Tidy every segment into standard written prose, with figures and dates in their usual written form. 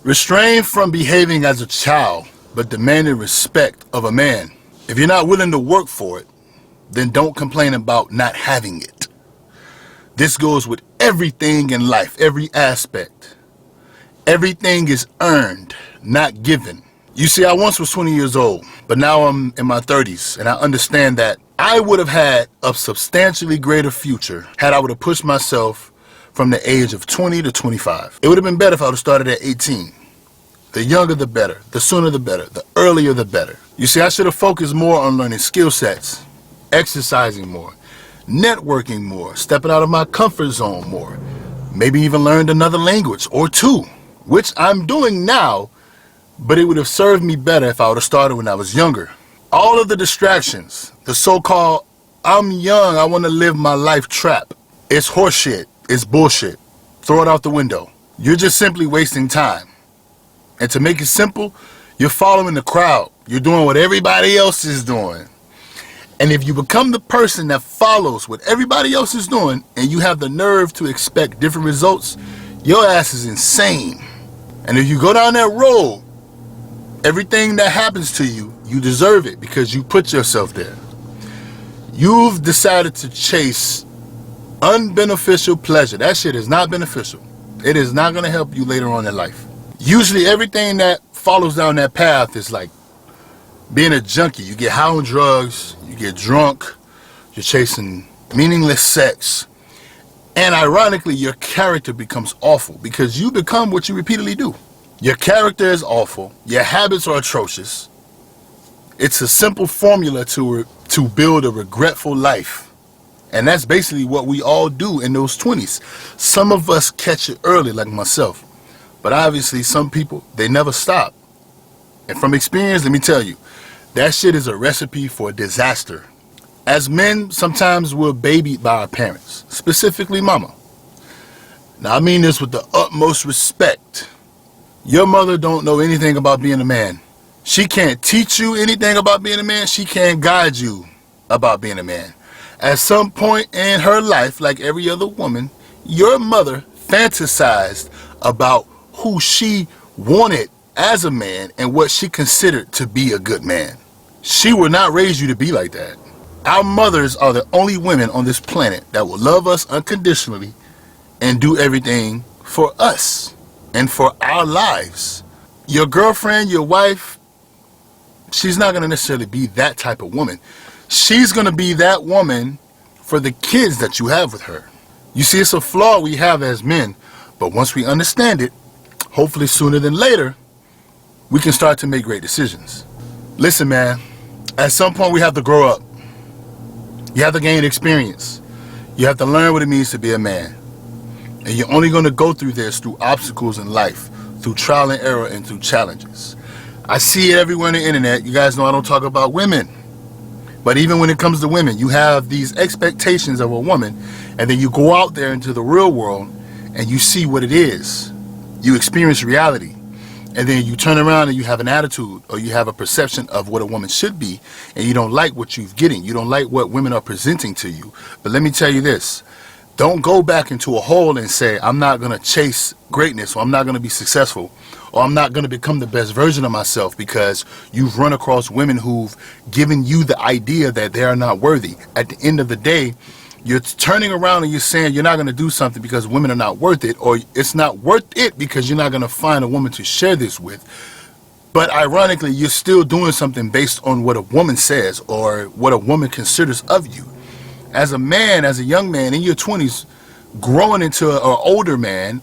Restrain from behaving as a child, but demanding respect of a man. If you're not willing to work for it, then don't complain about not having it. This goes with everything in life, every aspect. Everything is earned, not given. You see, I once was 20 years old, but now I'm in my 30s, and I understand that I would have had a substantially greater future had I would have pushed myself from the age of 20 to 25. It would have been better if I would have started at 18. The younger the better, the sooner the better, the earlier the better. You see, I should have focused more on learning skill sets, exercising more, networking more, stepping out of my comfort zone more, maybe even learned another language or two, which I'm doing now, but it would have served me better if I would have started when I was younger. All of the distractions, the so-called I'm young, I want to live my life trap, it's horseshit, it's bullshit. Throw it out the window. You're just simply wasting time. And to make it simple, you're following the crowd. You're doing what everybody else is doing. And if you become the person that follows what everybody else is doing and you have the nerve to expect different results, your ass is insane. And if you go down that road, everything that happens to you, you deserve it because you put yourself there. You've decided to chase unbeneficial pleasure. That shit is not beneficial. It is not going to help you later on in life. Usually everything that follows down that path is like being a junkie. You get high on drugs, you get drunk, you're chasing meaningless sex, and ironically your character becomes awful because you become what you repeatedly do. Your character is awful, your habits are atrocious. It's a simple formula to build a regretful life, and that's basically what we all do in those 20s. Some of us catch it early, like myself, but obviously some people, they never stop. And from experience, let me tell you, that shit is a recipe for disaster. As men, sometimes we're babied by our parents, specifically mama. Now I mean this with the utmost respect. Your mother don't know anything about being a man. She can't teach you anything about being a man. She can't guide you about being a man. At some point in her life, like every other woman, your mother fantasized about who she wanted as a man and what she considered to be a good man. She would not raise you to be like that. Our mothers are the only women on this planet that will love us unconditionally and do everything for us and for our lives. Your girlfriend, your wife, she's not going to necessarily be that type of woman. She's going to be that woman for the kids that you have with her. You see, it's a flaw we have as men, but once we understand it, hopefully sooner than later, we can start to make great decisions. Listen, man, at some point we have to grow up. You have to gain experience. You have to learn what it means to be a man. And you're only going to go through this through obstacles in life, through trial and error and through challenges. I see it everywhere on the internet. You guys know I don't talk about women. But even when it comes to women, you have these expectations of a woman, and then you go out there into the real world and you see what it is. You experience reality. And then you turn around and you have an attitude or you have a perception of what a woman should be, and you don't like what you're getting. You don't like what women are presenting to you. But let me tell you this. Don't go back into a hole and say, I'm not going to chase greatness, or I'm not going to be successful, or I'm not going to become the best version of myself because you've run across women who've given you the idea that they are not worthy. At the end of the day, you're turning around and you're saying you're not going to do something because women are not worth it, or it's not worth it because you're not going to find a woman to share this with. But ironically, you're still doing something based on what a woman says or what a woman considers of you. As a man, as a young man in your 20s, growing into an older man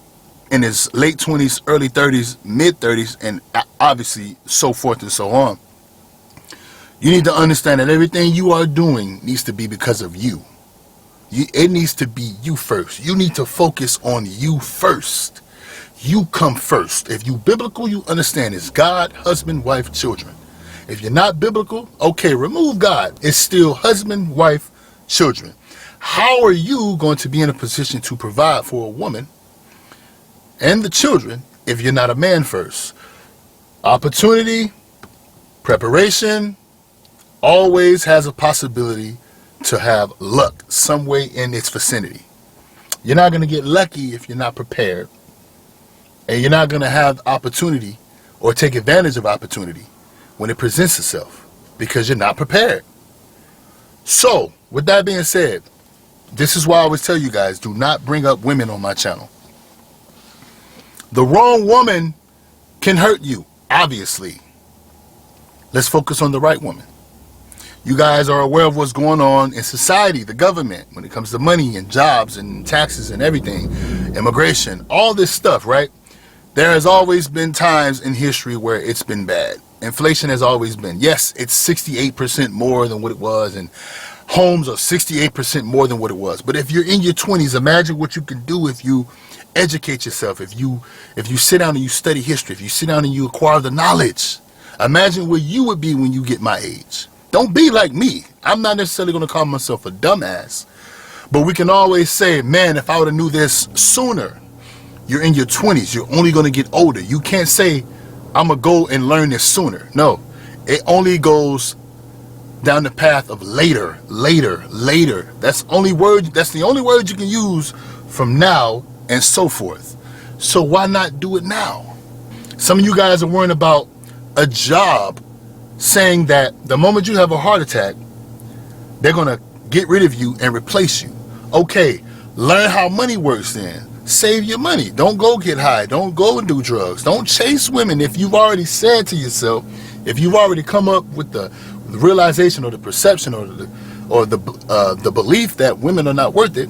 in his late 20s, early 30s, mid 30s, and obviously so forth and so on, you need to understand that everything you are doing needs to be because of you. It needs to be you first. You need to focus on you first. You come first. If you biblical, you understand it's God, husband, wife, children. If you're not biblical, okay, remove God. It's still husband, wife, children. How are you going to be in a position to provide for a woman and the children if you're not a man first? Opportunity, preparation, always has a possibility to have luck some way in its vicinity. You're not going to get lucky if you're not prepared. And you're not going to have opportunity or take advantage of opportunity when it presents itself because you're not prepared. So, with that being said, this is why I always tell you guys, do not bring up women on my channel. The wrong woman can hurt you, obviously. Let's focus on the right woman. You guys are aware of what's going on in society, the government, when it comes to money and jobs and taxes and everything, immigration, all this stuff, right? There has always been times in history where it's been bad. Inflation has always been. Yes, it's 68% more than what it was, and homes are 68% more than what it was. But if you're in your 20s, imagine what you can do if you educate yourself, if you sit down and you study history, if you sit down and you acquire the knowledge. Imagine where you would be when you get my age. Don't be like me. I'm not necessarily going to call myself a dumbass, but we can always say, man, if I would have knew this sooner. You're in your 20s. You're only going to get older. You can't say, I'm going to go and learn this sooner. No, it only goes down the path of later, later, later. That's the only word you can use from now and so forth. So why not do it now? Some of you guys are worrying about a job, saying that the moment you have a heart attack, they're going to get rid of you and replace you. Okay, learn how money works then. Save your money. Don't go get high. Don't go and do drugs. Don't chase women. If you've already said to yourself, if you've already come up with the realization or the perception or the belief that women are not worth it,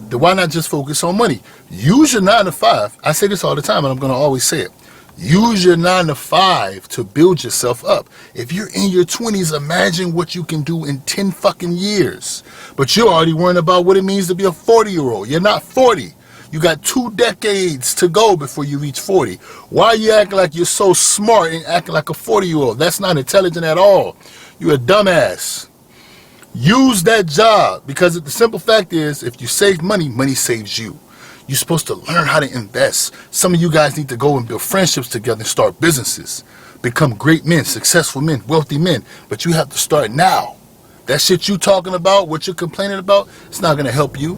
then why not just focus on money? Use your 9 to 5. I say this all the time, and I'm going to always say it. Use your 9 to 5 to build yourself up. If you're in your 20s, imagine what you can do in 10 fucking years. But you're already worrying about what it means to be a 40-year-old. You're not 40. You got 2 decades to go before you reach 40. Why are you acting like you're so smart and acting like a 40-year-old? That's not intelligent at all. You're a dumbass. Use that job, because the simple fact is, if you save money, money saves you. You're supposed to learn how to invest. Some of you guys need to go and build friendships together and start businesses. Become great men, successful men, wealthy men. But you have to start now. That shit you talking about, what you're complaining about, it's not going to help you.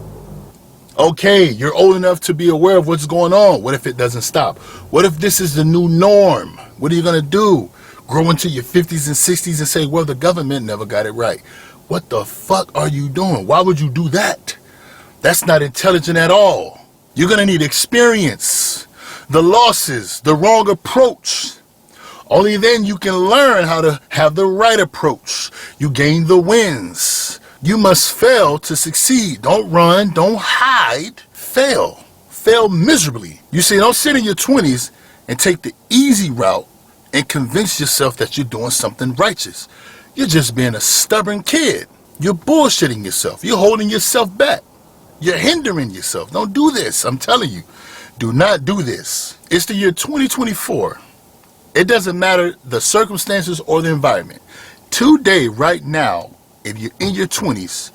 Okay, you're old enough to be aware of what's going on. What if it doesn't stop? What if this is the new norm? What are you going to do? Grow into your 50s and 60s and say, well, the government never got it right. What the fuck are you doing? Why would you do that? That's not intelligent at all. You're going to need experience, the losses, the wrong approach. Only then you can learn how to have the right approach. You gain the wins. You must fail to succeed. Don't run. Don't hide. Fail. Fail miserably. You see, don't sit in your 20s and take the easy route and convince yourself that you're doing something righteous. You're just being a stubborn kid. You're bullshitting yourself. You're holding yourself back. You're hindering yourself. Don't do this. I'm telling you. Do not do this. It's the year 2024. It doesn't matter the circumstances or the environment. Today, right now, if you're in your 20s,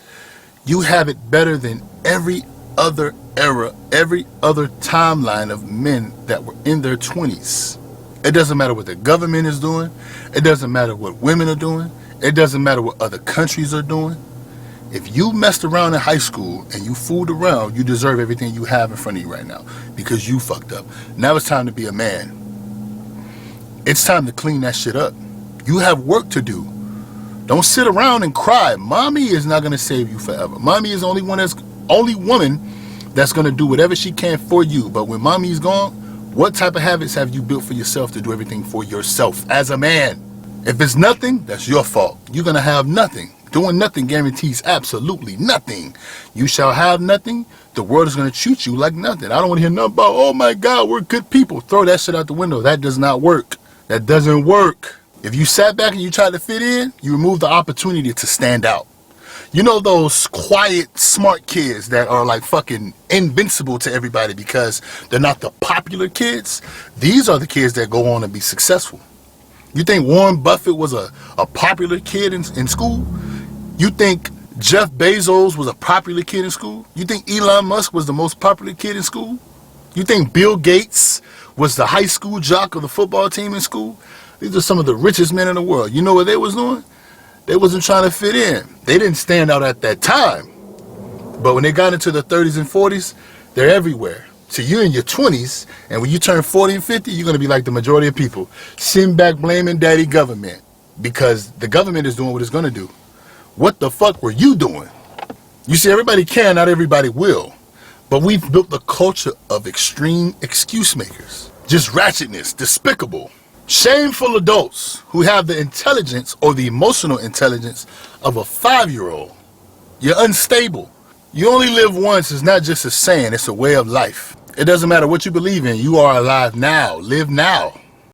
you have it better than every other era, every other timeline of men that were in their 20s. It doesn't matter what the government is doing. It doesn't matter what women are doing. It doesn't matter what other countries are doing. If you messed around in high school and you fooled around, you deserve everything you have in front of you right now because you fucked up. Now it's time to be a man. It's time to clean that shit up. You have work to do. Don't sit around and cry. Mommy is not going to save you forever. Mommy is the only woman that's going to do whatever she can for you. But when mommy's gone, what type of habits have you built for yourself to do everything for yourself as a man? If it's nothing, that's your fault. You're going to have nothing. Doing nothing guarantees absolutely nothing. You shall have nothing. The world is going to treat you like nothing. I don't want to hear nothing about, oh my God, we're good people. Throw that shit out the window. That does not work. That doesn't work. If you sat back and you tried to fit in, you remove the opportunity to stand out. You know those quiet, smart kids that are like fucking invincible to everybody because they're not the popular kids? These are the kids that go on to be successful. You think Warren Buffett was a popular kid in school? You think Jeff Bezos was a popular kid in school? You think Elon Musk was the most popular kid in school? You think Bill Gates was the high school jock of the football team in school? These are some of the richest men in the world. You know what they was doing? They wasn't trying to fit in. They didn't stand out at that time. But when they got into the 30s and 40s, they're everywhere. So you're in your 20s, and when you turn 40 and 50, you're going to be like the majority of people. Sitting back blaming daddy government because the government is doing what it's going to do. What the fuck were you doing? You see, everybody can, not everybody will. But we've built a culture of extreme excuse makers. Just ratchetness, despicable. Shameful adults who have the intelligence or the emotional intelligence of a 5-year-old. You're unstable. You only live once is not just a saying, it's a way of life. It doesn't matter what you believe in, you are alive now. Live now.